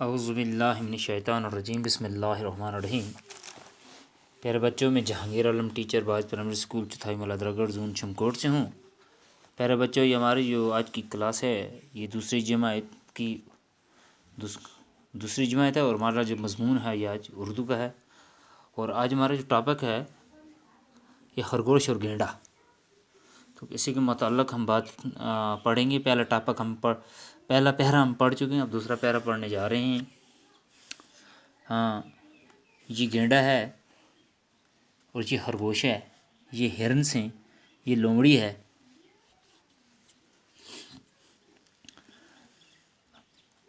اعوذ باللہ من الشیطان الرجیم، بسم اللہ الرحمن الرحیم۔ پیارے بچوں، میں جہانگیر عالم ٹیچر باز پرائمری اسکول چوتھائی ملادرہ گڑھ زون چمکوٹ سے ہوں۔ پیارے بچوں، یہ ہماری جو آج کی کلاس ہے یہ دوسری جماعت ہے اور ہمارا جو مضمون ہے یہ آج اردو کا ہے۔ اور آج ہمارا جو ٹاپک ہے یہ خرگوش اور گینڈا، تو اسی کے متعلق ہم بات پڑھیں گے۔ پہلا پیرا ہم پڑھ چکے ہیں، اب دوسرا پیرا پڑھنے جا رہے ہیں۔ یہ گینڈا ہے اور یہ خرگوش ہے، یہ ہرن سے، یہ لومڑی ہے۔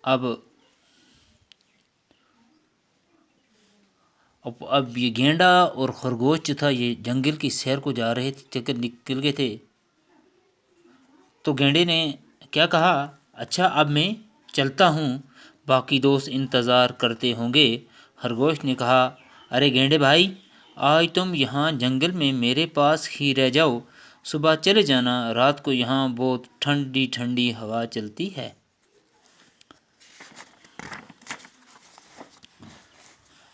اب یہ گینڈا اور خرگوش جو تھا یہ جنگل کی سیر کو جا رہے تھے، چکر نکل گئے تھے۔ تو گینڈے نے کیا کہا، اچھا اب میں چلتا ہوں، باقی دوست انتظار کرتے ہوں گے۔ خرگوش نے کہا، ارے گینڈے بھائی، آج تم یہاں جنگل میں میرے پاس ہی رہ جاؤ، صبح چلے جانا، رات کو یہاں بہت ٹھنڈی ٹھنڈی ہوا چلتی ہے۔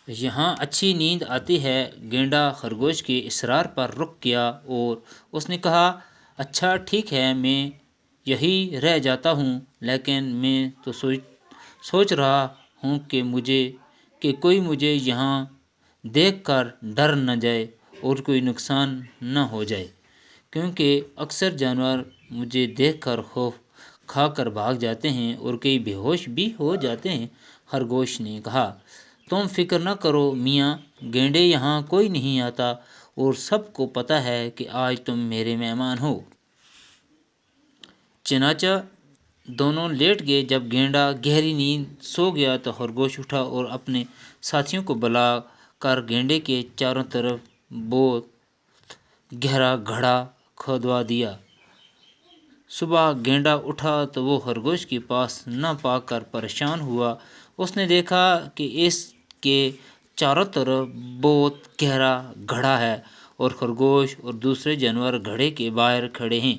یہاں اچھی نیند آتی ہے۔ گینڈا خرگوش کے اصرار پر رک گیا اور اس نے کہا، اچھا ٹھیک ہے، میں یہی رہ جاتا ہوں، لیکن میں تو سوچ رہا ہوں کہ کوئی مجھے یہاں دیکھ کر ڈر نہ جائے اور کوئی نقصان نہ ہو جائے، کیونکہ اکثر جانور مجھے دیکھ کر خوف کھا کر بھاگ جاتے ہیں اور کئی بے ہوش بھی ہو جاتے ہیں۔ خرگوش نے کہا، تم فکر نہ کرو میاں، گینڈے یہاں کوئی نہیں آتا اور سب کو پتہ ہے کہ آج تم میرے مہمان ہو۔ چنانچہ دونوں لیٹ گئے۔ جب گینڈا گہری نیند سو گیا تو خرگوش اٹھا اور اپنے ساتھیوں کو بلا کر گینڈے کے چاروں طرف بہت گہرا گڑھا کھودوا دیا۔ صبح گینڈا اٹھا تو وہ خرگوش کے پاس نہ پا کر پریشان ہوا۔ اس نے دیکھا کہ اس کے چاروں طرف بہت گہرا گڑھا ہے اور خرگوش اور دوسرے جانور گڑھے کے باہر کھڑے ہیں۔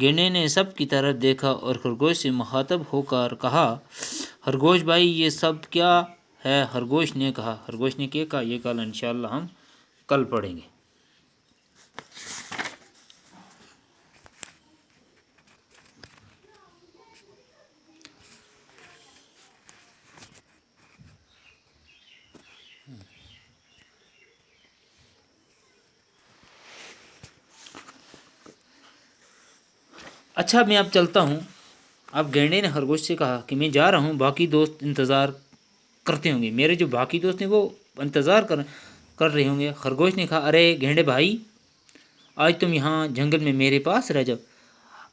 گینڈے نے سب کی طرف دیکھا اور خرگوش سے مخاطب ہو کر کہا، خرگوش بھائی یہ سب کیا ہے؟ خرگوش نے کیا کہا یہ کل انشاءاللہ ہم کل پڑھیں گے۔ اچھا میں اب چلتا ہوں۔ اب گینڈے نے خرگوش سے کہا کہ میں جا رہا ہوں، باقی دوست انتظار کرتے ہوں گے، میرے جو باقی دوست ہیں وہ انتظار کر رہے ہوں گے۔ خرگوش نے کہا، ارے گینڈے بھائی، آج تم یہاں جنگل میں میرے پاس رہ جاؤ۔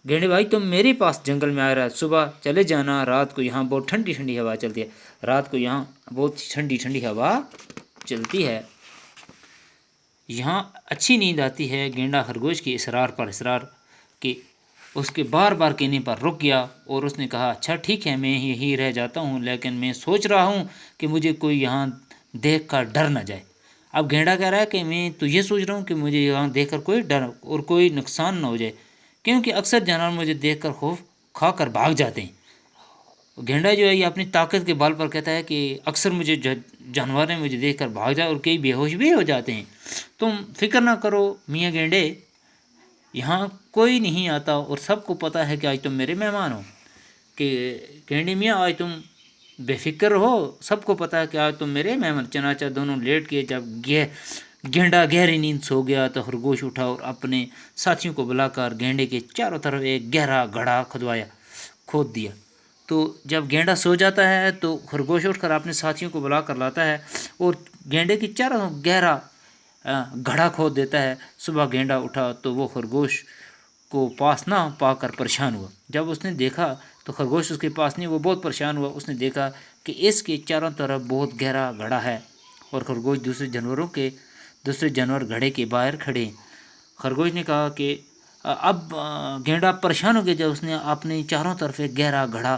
گینڈے بھائی، تم میرے پاس جنگل میں آ رہا ہے، صبح چلے جانا، رات کو یہاں بہت ٹھنڈی ٹھنڈی ہوا چلتی ہے۔ رات کو یہاں بہت ٹھنڈی ٹھنڈی ہوا چلتی ہے، یہاں اچھی نیند آتی ہے۔ گینڈا خرگوش کے اصرار کے اس کے بار بار کہنے پر رک گیا اور اس نے کہا، اچھا ٹھیک ہے، میں یہی رہ جاتا ہوں، لیکن میں سوچ رہا ہوں کہ مجھے کوئی یہاں دیکھ کر ڈر نہ جائے۔ اب گینڈا کہہ رہا ہے کہ میں تو یہ سوچ رہا ہوں کہ مجھے یہاں دیکھ کر کوئی ڈر اور کوئی نقصان نہ ہو جائے، کیونکہ اکثر جانور مجھے دیکھ کر خوف کھا کر بھاگ جاتے ہیں۔ گینڈا جو ہے یہ اپنی طاقت کے بال پر کہتا ہے کہ اکثر جانور مجھے دیکھ کر بھاگ جائے اور کئی بے ہوش بھی ہو جاتے ہیں۔ تم فکر نہ کرو میاں گینڈے، یہاں کوئی نہیں آتا اور سب کو پتہ ہے کہ آج تم میرے مہمان ہو۔ کہ گینڈے میاں آج تم بے فکر ہو، سب کو پتہ ہے کہ آج تم میرے مہمان۔ چنانچہ دونوں لیٹ گئے۔ جب گینڈا گہری نیند سو گیا تو خرگوش اٹھا اور اپنے ساتھیوں کو بلا کر گینڈے کے چاروں طرف ایک گہرا گڑھا کھود دیا۔ تو جب گینڈا سو جاتا ہے تو خرگوش اٹھ کر اپنے ساتھیوں کو بلا کر لاتا ہے اور گینڈے کے چاروں طرف گہرا گڑھا کھود دیتا ہے۔ صبح گینڈا اٹھا تو وہ خرگوش کو پاس نہ پا کر پریشان ہوا۔ جب اس نے دیکھا تو خرگوش اس کے پاس نہیں، وہ بہت پریشان ہوا۔ اس نے دیکھا کہ اس کے چاروں طرف بہت گہرا گڑھا ہے اور خرگوش دوسرے جانور گڑھے کے باہر کھڑے ہیں۔ خرگوش نے کہا کہ اب گینڈا پریشان ہو گیا جب اس نے اپنے چاروں طرف ایک گہرا گڑھا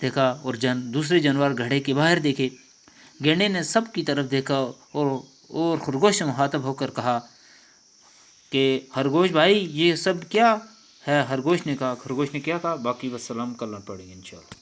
دیکھا اور دوسرے جانور گڑھے کے باہر دیکھے۔ گینڈے نے سب کی طرف دیکھا اور خرگوش سے مخاطب ہو کر کہا کہ خرگوش بھائی یہ سب کیا ہے؟ خرگوش نے کیا کہا باقی والسلام کل پڑھیں گے انشاءاللہ۔